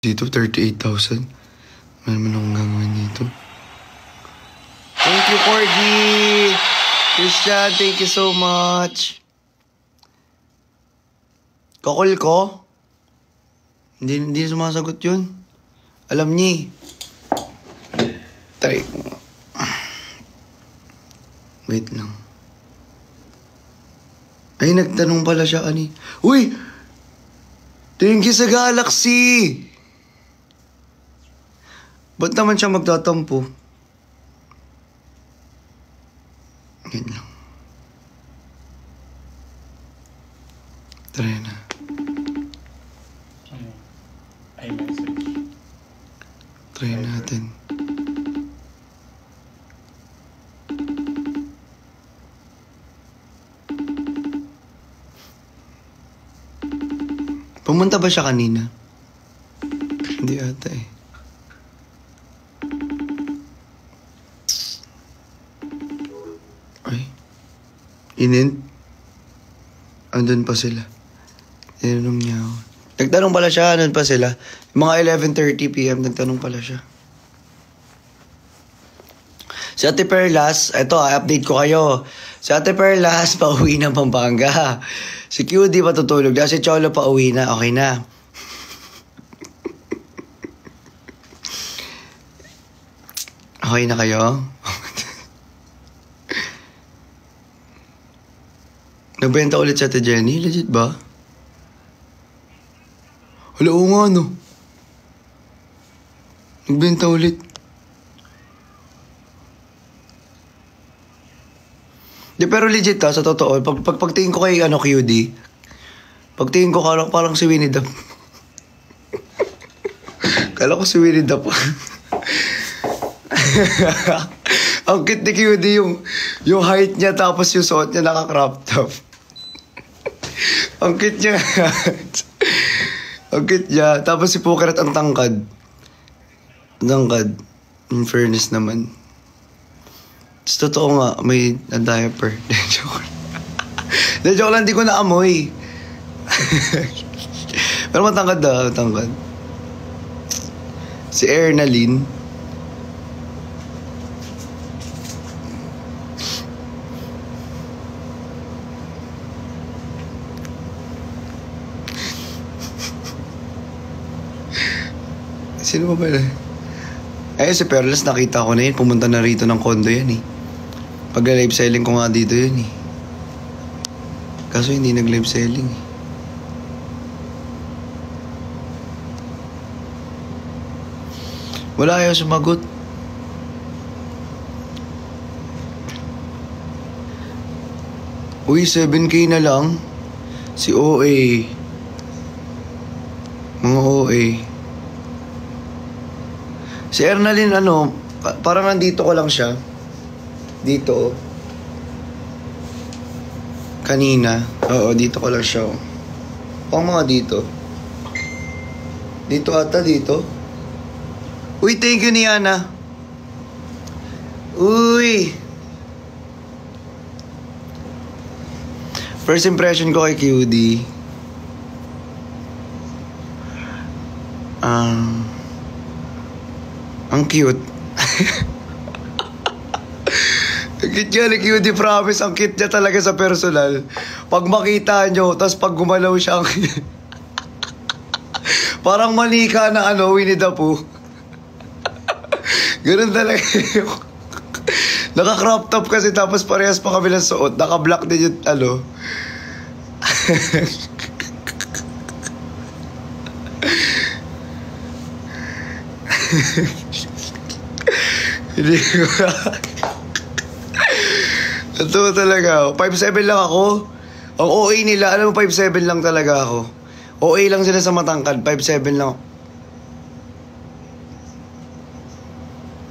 Dito, 38,000. Ano naman akong gagawin dito? Thank you, Corgi! Christian, thank you so much. Kakul ko? Hindi sumasagot yun. Alam niya. Try ko. Wait lang. Ay, nagtanong pala siya kanina. Uy! Thank you sa Galaxy! Ba't naman siya magtatampo? Yan lang. Try na. Ay, message. Try natin. Pumunta ba siya kanina? Hindi ata eh. Ay. Inin? Andun pa sila. Tinanong niya ako. Nagtanong pala siya, andun pa sila. Mga 11:30 PM, nagtanong pala siya. Si Ate Perlas, eto, update ko kayo. Si Ate Perlas, pauwi ng Pampanga. Si QD patutulog na. Si Cholo pauwi na. Okay na. Okay na kayo? Nagbenta ulit si Ate Jenny? Legit ba? Hala, oo nga, no? Nagbenta ulit. Di, pero legit sa totoo. Pagtingin ko kay QD, pagtingin ko parang si Winnie the Pooh. Kala ko si Winnie the Pooh. Ang cute ni QD yung height niya tapos yung suot niya naka-crop top. Ang cute niya. Ang cute niya. Tapos si Pukarat ang tangkad. Tangkad. In fairness naman. Totoo nga, may diaper. Joke lang, di ko naamoy. Pero matangkad matangkad. Si Ernaline. Sino ba pala? Eh, si Perlas, nakita ko na yun. Pumunta na rito ng condo yan eh. Pag-live selling ko nga dito yun eh. Kaso hindi nag-live selling eh. Wala ayaw sumagot. Uy, 7K na lang. Si OA. Mga OA. Si Ernaline, parang nandito ko lang siya. Dito, oh. Kanina. Oo, dito ko lang siya, oh. O, mga dito. Dito ata, dito. Uy, thank you, Niana. Uy. First impression ko kay QD. Ang cute. Ang cute niya ni QD, promise. Ang cute niya talaga sa personal. Pag makita nyo, tapos pag gumalaw siya, parang manika na Winnie the Pooh. Ganun talaga yung... Naka-crop top kasi tapos parehas pa kami ng suot. Naka-black din yung Hindi ko... Ito talaga. 5'7 lang ako. Ang OA nila, alam mo, 5'7 lang talaga ako. OA lang sila sa matangkad. 5'7 lang.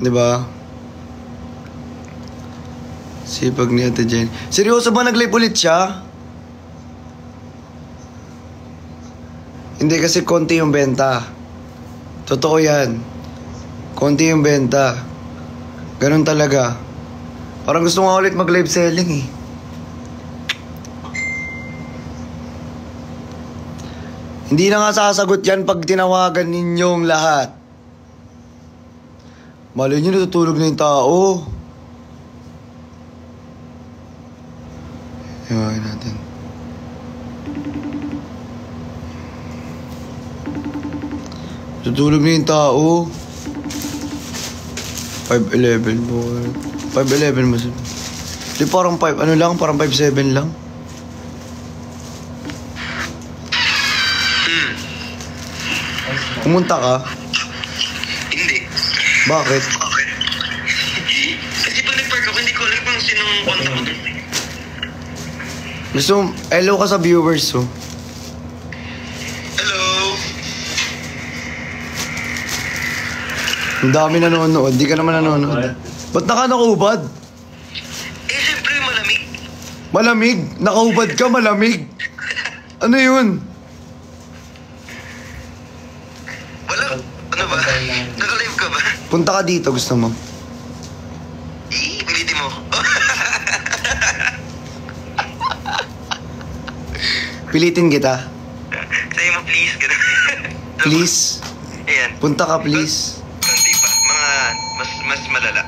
Diba? Sipag ni Ate Jen. Seryoso ba nag-live ulit siya? Hindi, kasi konti yung benta. Totoo yan. Konti yung benta. Ganun talaga. Parang gusto nga ulit mag-live selling eh. Hindi na nga sasagot yan pag tinawagan ninyong lahat. Malay nyo, natutulog na yung tao. Tawagin natin. Natutulog na yung tao. 5:11 po. 5:11 mas. Di parang 5, ano lang, parang 5:07 lang. Pumunta ka? Hindi. Bakit? Kasi pag nag-park ako, hindi ko alam kung sinong kontak ko doon. Gusto mo, hello ka sa viewers, oh. Hello? Ang dami nanonood, di ka naman nanonood. Ba't nakubad? Eh, siyempre malamig. Malamig? Nakahubad ka, malamig. Ano yun? Wala. Ano ba? Naka-live ka ba? Punta ka dito, gusto mo. Pilitin mo. Pilitin kita. Sa'yo mo, please. Ganun. Please. Ayan. Punta ka, please. Konti pa. Mga mas malala.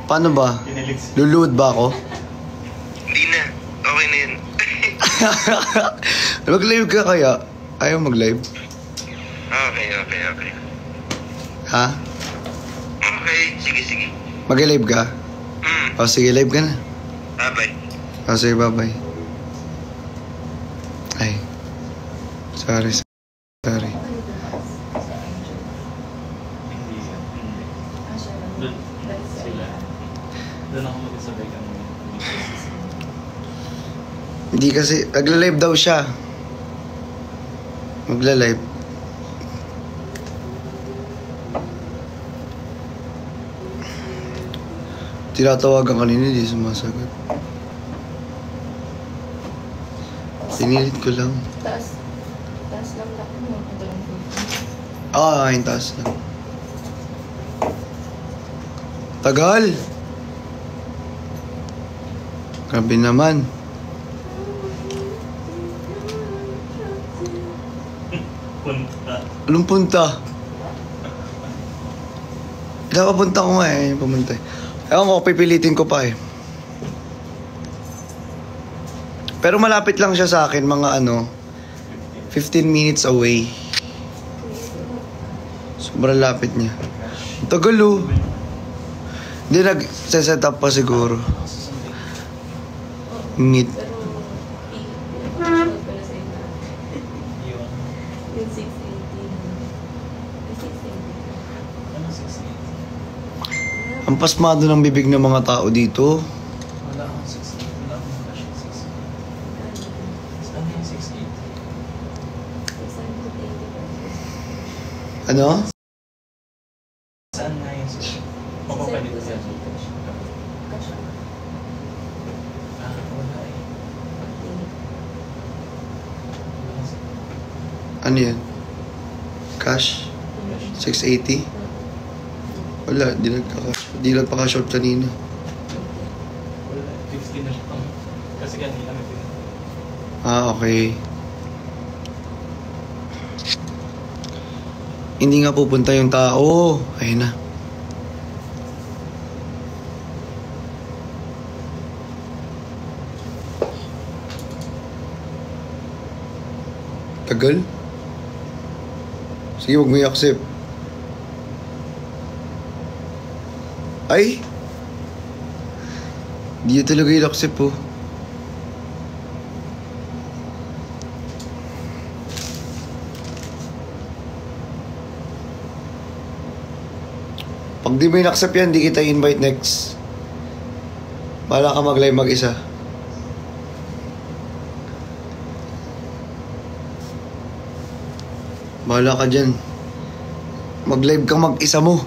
Paano ba? Kinilig. Luluod ba ako? Hindi na. Okay na yun. Mag-live ka kaya? Ayaw mag-live? Okay. Ha? Okay, sige. Mag-live ka? O sige, live ka na. Bye-bye. O sige, bye-bye. Ay. Sorry. Doon sila. Doon ako mag-isabay kami. Hindi kasi, nagla-live daw siya. Magla-live. Tinatawagan kanina, hindi sumasagot. Pinilit ko lang. Taas lang laki mo. Ito lang po. Yung taas lang. Tagal! Grabe naman. Punta. Anong punta? Pinapapunta ko nga eh, pumunta eh. Ewan ko, pipilitin ko pa eh. Pero malapit lang siya sa akin, mga 15 minutes away. Sobrang lapit niya. Tagal oh. Hindi nag-set up pa siguro. Meet. Pero, pala sa ina. Yung 680. Yung 680. Ano 6'8"? Ang pasmado ng bibig ng mga tao dito. Wala akong 6'8". Wala akong cash 6'8". Ano yung 6'8"? Ano? Saan nga yung 6'8"? Papapalit ka. Wala eh. Ano yan? Cash? 680? Wala, di nagpaka-short kanina. Wala, 50 na lang. Kasi kanina may pinag- Okay. Hindi nga pupunta yung tao. Ayun na. Tagal? Sige, huwag mo i-accept. Ay! Di talaga i-accept oh. Pag di mo in-accept yan, di kita invite next. Bahala ka mag-live mag-isa. Bahala ka dyan. Mag-live kang mag-isa mo.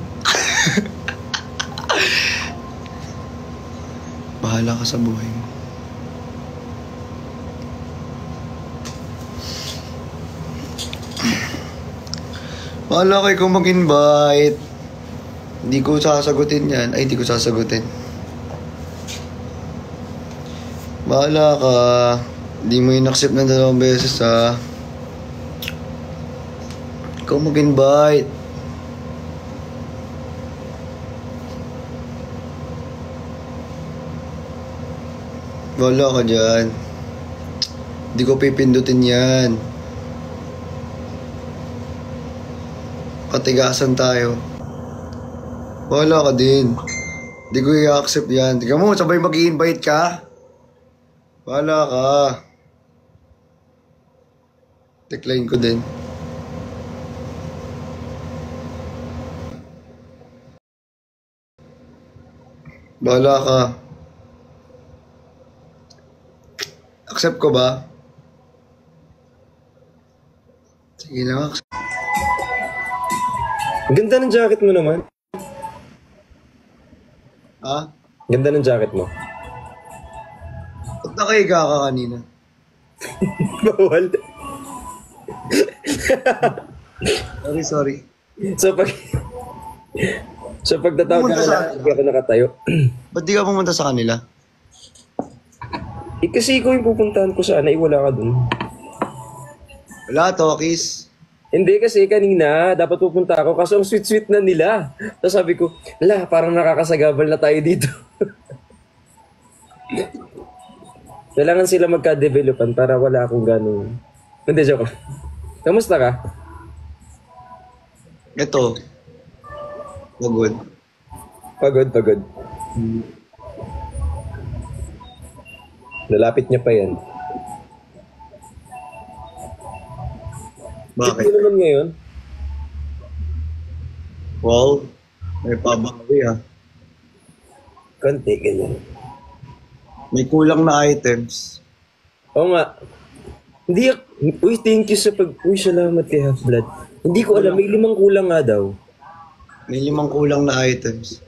Bahala ka sa buhay mo. Bahala kayo kung mag-invite. Hindi ko sasagutin yan. Ay, hindi ko sasagutin. Bahala ka. Hindi mo in-accept ng 2 beses ha. Ikaw mag-invite. Wala ka dyan. Hindi ko pipindutin yan. Patigasan tayo. Wala ka din. Hindi ko i-accept yan. Tingnan mo, sabay mag-i-invite ka. Wala ka. Decline ko din. Bahala ka. Accept ko ba? Sige na, accept. Ang ganda ng jacket mo naman. Ha? Ganda ng jacket mo. Ba't nakahiga ka kanina? Bawal. Sorry. So pag tatawag ka Pumunta sa na, hindi ako nakatayo. Ba't di ka pumunta sa kanila? Kasi ikaw yung pupuntahan ko sana, wala ka dun. Wala, Tokis. Hindi kasi kanina, dapat pupunta ako kaso ang sweet-sweet na nila. Tapos sabi ko, parang nakakasagabal na tayo dito. Kailangan sila magka-developan para wala akong ganun. Hindi, joke. Kamusta ka? Ito. Pagod. Pagod. Lalapit niya pa yan. Bakit? Ito naman ngayon. Wow. May pabawi ah. Konti, ganyan. May kulang na items. Oo nga. Uy, thank you sa Uy, salamat kay Half-Blood. Hindi ko alam, may 5 kulang nga daw. May 5 kulang na items.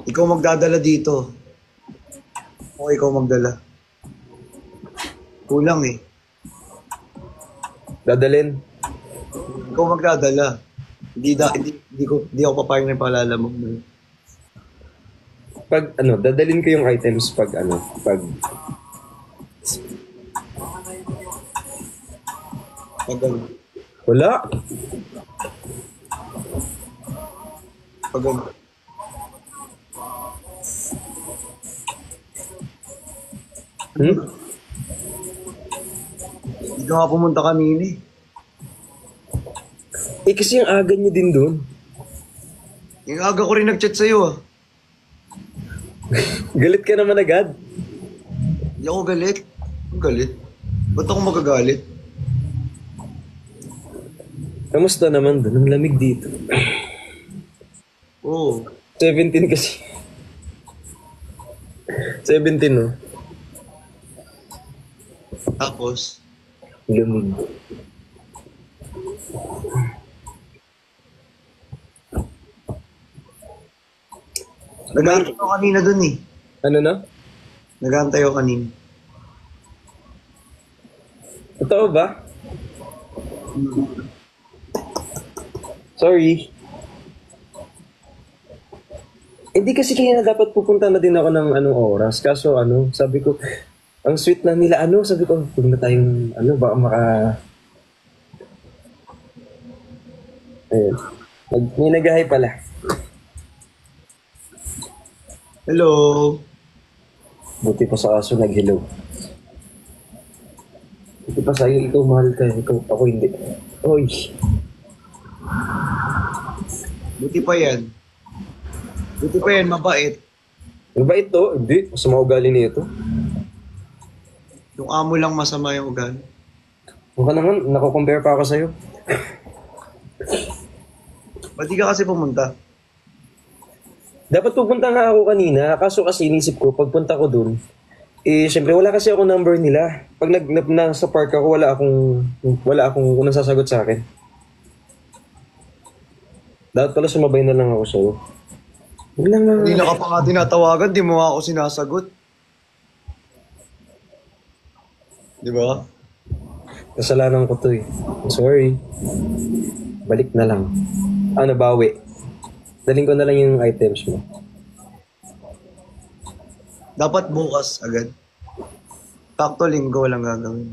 Ikaw magdadala dito. O ikaw magdala. Kulang eh. Dadalhin. Ikaw magdadala. Hindi ako papayag na paalala mo. Pag dadalhin ko yung items pag Pag wala. Pag Hindi ka nga pumunta kanina eh. Kasi yung aga niyo din doon. Yung aga ko rin nag-chat sa'yo ah. Galit ka naman agad. Hindi ako galit. Ang galit. Ba't ako magagalit? Kamusta naman doon? Ang lamig dito. Oo. 17 kasi. 17 no? Tapos, Lamig. nag-aantay ako kanina dun eh. Ano na? Nag-aantay ako kanina. Totoo ba? Sorry. Hindi kasi kaya na dapat pupunta na din ako ng anong oras. Kaso sabi ko, ang sweet na nila sabi ko, huwag na tayong baka ayun. May nag-hi pala. Hello. Buti pa sa kaso nag-hello. Buti pa sa'yo, ikaw mahal ka. Ako hindi. Oy. Buti pa yan. Buti pa yan, mabait. Mabait to? Hindi. Masama ugali niya ito. Yung amo lang masama yung ugali. Mukha naman, nako-compare pa ako sa'yo. Ba't di ka kasi pumunta? Dapat pupunta nga ako kanina, kaso kasi inisip ko, pagpunta ko dun, syempre wala kasi ako number nila. Pag nasa park ako, wala akong unang sasagot sa akin. Dapat pala sumabay na lang ako sa'yo. Wala nga. Hindi na ka pa nga tinatawagan, di mo ako sinasagot. Di ba? Kasalanan ko to eh. Sorry. Balik na lang. Bawi. Daling ko na lang yung items mo. Dapat bukas agad. Sakto linggo walang gagawin.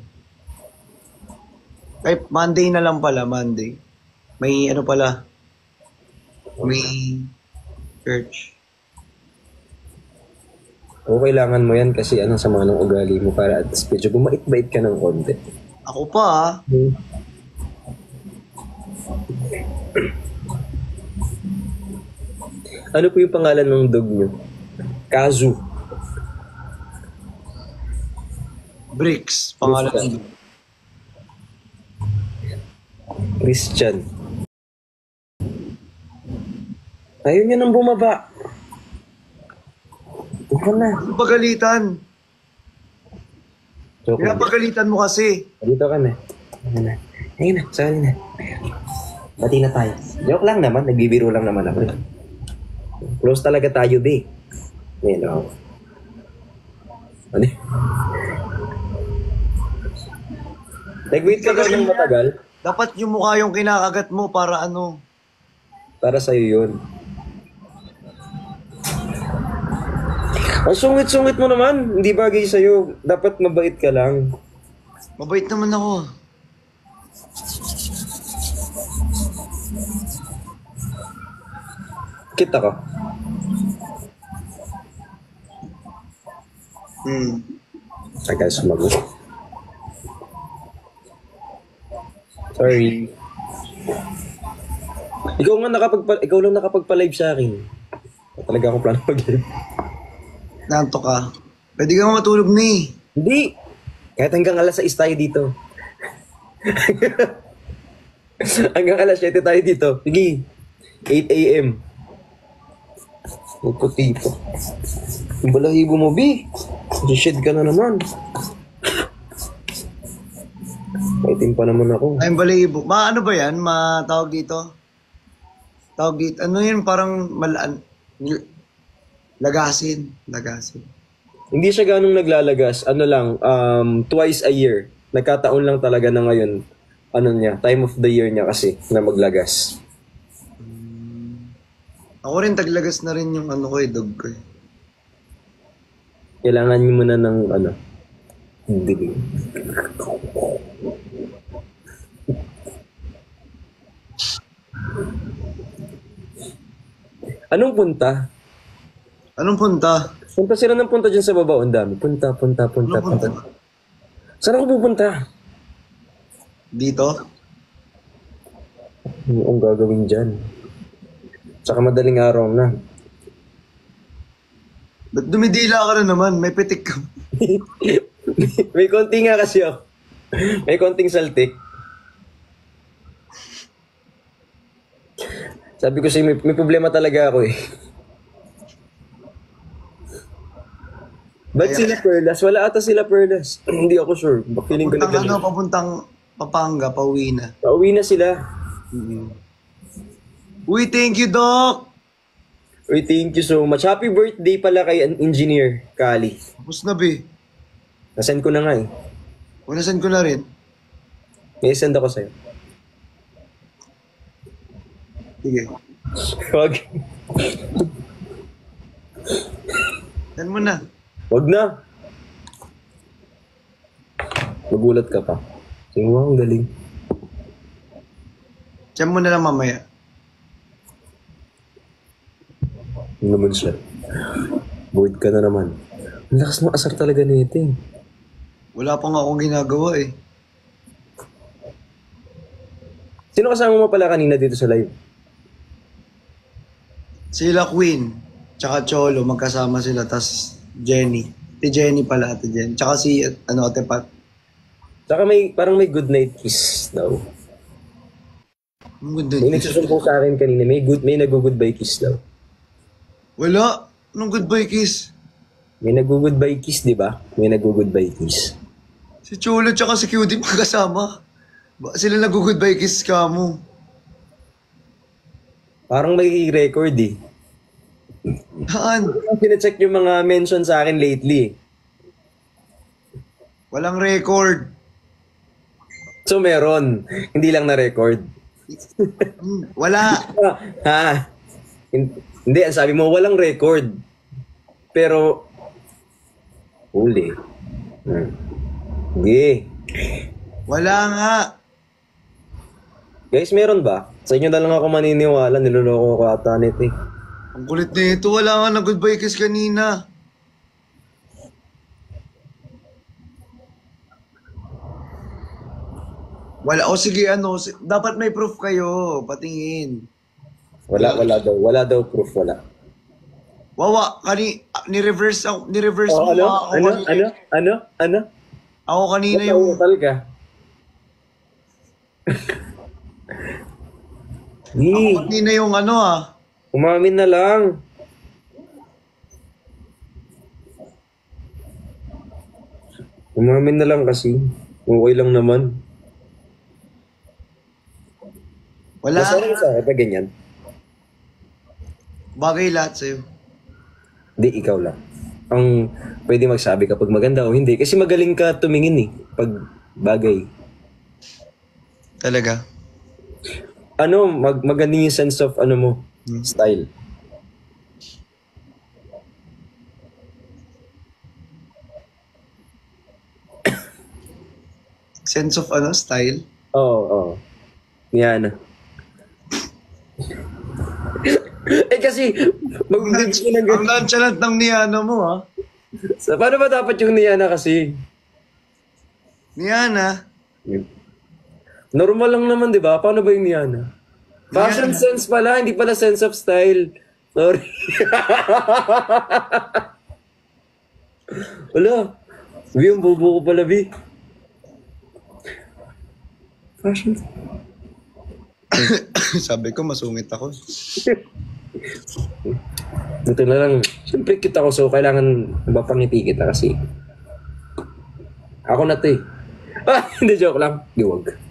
Ay, Monday na lang pala, Monday. May ano pala. May church. O kailangan mo yan kasi anong sama ng ugali mo para at least medyo bumait-bait ka ng konti. Ako pa ah. Ano po yung pangalan ng dog nyo? Kazu. Bricks. Pangalan. Christian. Ayaw niya nang bumaba. Ito na. Pagalitan. Joke lang. Pinapagalitan mo kasi. Dito ka na. Ayun na. Ayun na. Sorry na. Bati na tayo. Joke lang naman. Nagbibiro lang naman ako. Close talaga tayo, be. Ayun ako. Ano? Nag-wait ka daw ng matagal. Dapat yung mukha yung kinakagat mo para ano. Para sa'yo yun. Ang sungit-sungit mo naman. Hindi bagay sa'yo. Dapat mabait ka lang. Mabait naman ako. Kita ka. Tagal sumagot. Sorry. Ikaw lang nakapagpa-live sa akin. Talaga ako plano mag-live. Nanto ka. Pwede ka matulog na eh. Hindi. Kahit hanggang alas 6 tayo dito. Hanggang alas 7 tayo dito. Sige. 8 a.m. Puputi po. Yung balahibo mo, B. Shed ka na naman. Maitim pa naman ako. Ay, balibo. Ano ba yan? Tawag dito? Tawag dito. Ano yun? Parang lagasin. Lagasin. Hindi siya ganong naglalagas. Ano lang, twice a year. Nagkataon lang talaga na ngayon. Ano niya, time of the year niya kasi na maglagas. Ako rin taglagas na rin yung ano ko dog ko eh. Kailangan niyo muna ng dilim. Anong punta? Anong punta? Punta sila ng punta dyan sa baba. Ang dami. Punta. Anong punta? Saan ako pupunta? Dito? Ano ang gagawin dyan? Tsaka madaling araw na. Ba't dumidila ka na naman? May pitik ka. May konti nga kasi ako. May konting saltik. Sabi ko siya, may problema talaga ako eh. Ba't sila Perlas? Wala ata sila Perlas. Hindi ako sure. Feeling ko Papuntang papuntang Pampanga, pauwi na. Pauwi na sila. Uy, thank you, Doc! Uy, thank you so much. Happy birthday pala kay Engineer Kali. Tapos na, be. Nasend ko na nga eh. Unasan ko na rin. May send ako sa'yo. Sige. Wag. Yan mo na. Wag na. Magulat ka pa. Sige, wow, ang galing. Diyan mo na lang mamaya. Ano naman siya? Bored ka na naman. Ang lakas ng asar talaga nito eh. Wala pa nga akong ginagawa eh. Sino kasama mo pala kanina dito sa live? Sila Queen, tsaka Cholo, magkasama sila, tas Jenny. Ate Jenny pala, Ate Jenny. Tsaka si, Ate Pat. Saka parang may good night kiss daw. Ang ganda May yun. nagsusumbong sa akin kanina, may nag-goodbye kiss daw. Wala. Anong goodbye kiss? May nag-goodbye kiss, di ba? May nag-goodbye kiss. Si Cholo tsaka si Cutie magkasama. Sila nag-goodbye kiss ka mo. Parang may record eh. Saan? Pina-check yung mga mention sa akin lately. Walang record. So meron. Hindi lang na-record. Wala. Ha? Hindi, ang sabi mo, walang record. Pero, huli. Hindi. Wala nga. Guys, meron ba? Sa inyo na lang ako maniniwala, niloloko ko ata nito eh. Ang kulit nito, wala nga na goodbye kiss kanina. Wala, o sige ano, dapat may proof kayo, patingin. Wala daw proof, wala. Wawa, ni-reverse Oh, mo ako ano? Ako kanina yung... Natal ka. Ako kanina yung ano Umamin na lang. Umamin na lang kasi. Okay lang naman. Wala. Nasaan sa akin ganyan? Bagay lahat sa'yo. Di, ikaw lang. Ang pwede magsabi kapag maganda o hindi. Kasi magaling ka tumingin eh. Pag bagay. Talaga? Ano, magaling yung sense of ano mo, style. Sense of ano, style? Oo. Yan. Kasi, mag-bridge ko ng Ang nonchalant ng Niana mo Paano ba dapat yung Niana kasi? Niana? Normal lang naman, di ba? Paano ba yung Niana? Fashion sense pala, hindi pala sense of style. Sorry. Wala. Bi, yung bobo ko pala, Bi. Fashion. Sabi ko, masungit ako. Ito na lang. Siyempre kita ko, so kailangan mapangiti kita kasi ako na to eh. Hindi, joke lang. Di wag.